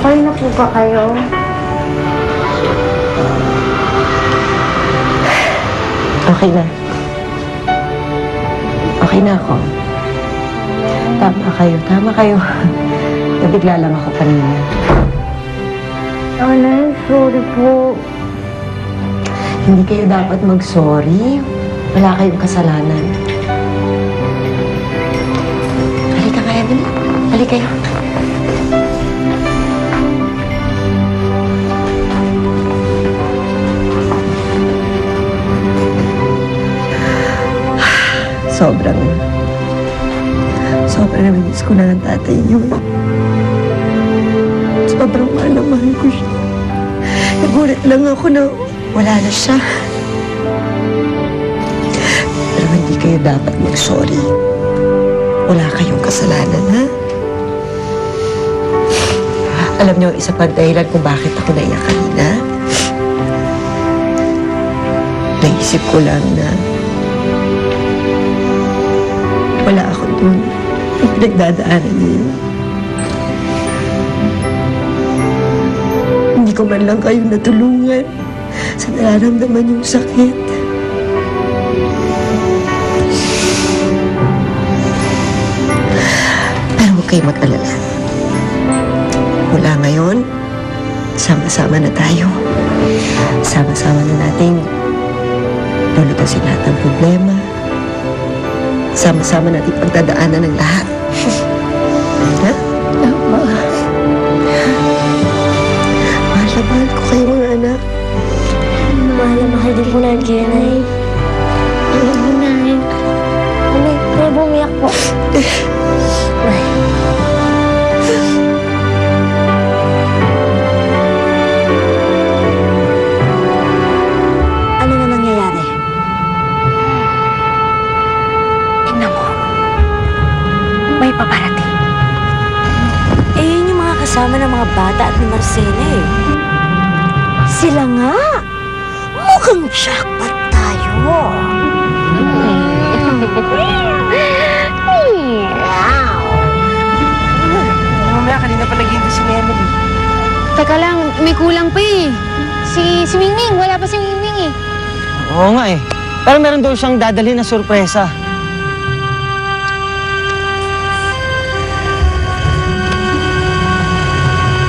Okay na po ba kayo? Okay na. Okay na ako. Tama kayo. Nabigla lang ako kanina. Nanay, sorry po. Hindi kayo dapat mag-sorry. Wala kayong kasalanan. Halika kaya, dali. Halika kayo. Sobrang namiss ko na ng tatay niyo. Sobrang mahal na mahal ko siya. Nagulat lang ako na wala na siya. Pero hindi kayo dapat mag-sorry. Wala kayong kasalanan, ha? Alam niyo, isa pang dahilan kung bakit ako naiyak kanina. Naisip ko lang na wala ako dun. Yung pinagdadaanan niyo. Hindi ko man lang kayo natulungan sa nararamdaman yung sakit. Pero huwag kayo mag-alala. Mula ngayon, sama-sama na tayo. Sama-sama na nating lulutasin lahat ng problema. Sama-sama natin pagdadaanan ng lahat. Ha? Tama. Mahal na mahal ko kayo, mga anak. Mahal na mahal din po namin kayo, Nay. Alam mo, Nay. Nay, may bumiyak po. Nay. Ano na nangyayari? Tingnan mo. May paparating. Eh, yun yung mga kasama ng mga bata at ni Marcela eh. Sila nga! Mukhang jackpot tayo. Mamaya, kanina pa naghihintay si Emily. Teka lang, may kulang pa eh. Si Mingming, wala pa si Mingming eh. Oo nga eh. Pero meron daw siyang dadalhin na sorpresa.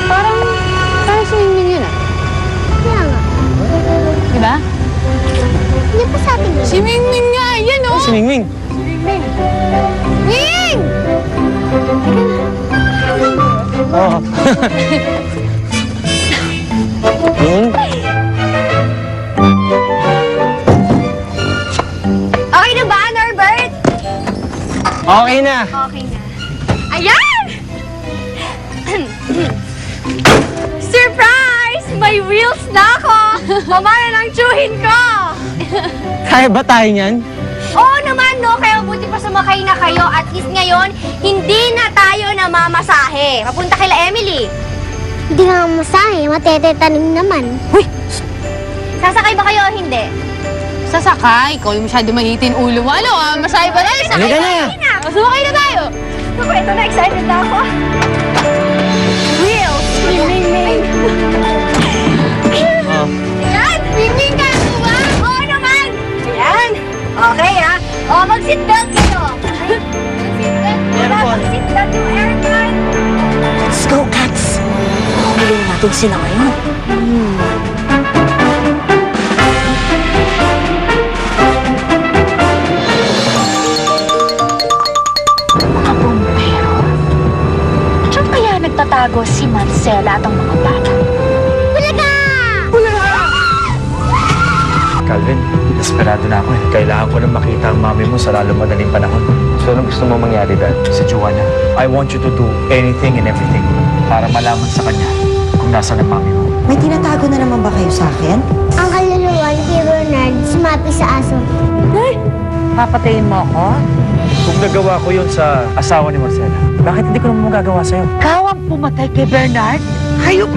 Parang si Mingming yun ah. Kaya nga. Diba? Hindi po sa atin yun. Si Mingming nga, yan oh! Si Mingming. Ming! Oo. Ming? Okay na ba, Norbert? Okay na. Okay na. Ayan! Surprise! May wheels na ako! Mamaya lang tsuhin ko! Kaya ba tayo niyan? Oo naman, no? Kaya buti pa sumakay na kayo. At least ngayon, hindi na tayo namamasahe. Papunta kila Emily. Hindi nga masahe, matetetanim naman. Sasakay ba kayo o hindi? Sasakay, ikaw yung masyado mahitin ulo mo. Ano ah, masahe pa tayo. Halika na. Sumakay na tayo. Naku, ito na, excited na ako. Wheels! Ming! Oh. Ayan! Ming, kaya mo ba? Oo naman! Ayan! Okay ha? O, mag-seatbelt kayo. Mag-seatbelt. Wala, Aircon. mag-seatbelt yung aircon. Let's go, Cats! Huliin natin sila ngayon. Mga bumbero? Diyan kaya nagtatago si Marcela at ang mga bata? Calvin, desperado na ako eh. Kailangan ko na makita ang mami mo sa lalo madaling panahon. So, ano gusto mo mangyari, Dad? Sa jowa niya. I want you to do anything and everything para malaman sa kanya kung nasaan ang mami mo. May tinatago na naman ba kayo sa akin? Ang kaluluwan kay Bernard, sumapi sa aso. Papatayin mo ako? Kung nagawa ko yun sa asawa ni Marcela, bakit hindi ko naman magagawa sa'yo? Ikaw ang pumatay kay Bernard? Hayop!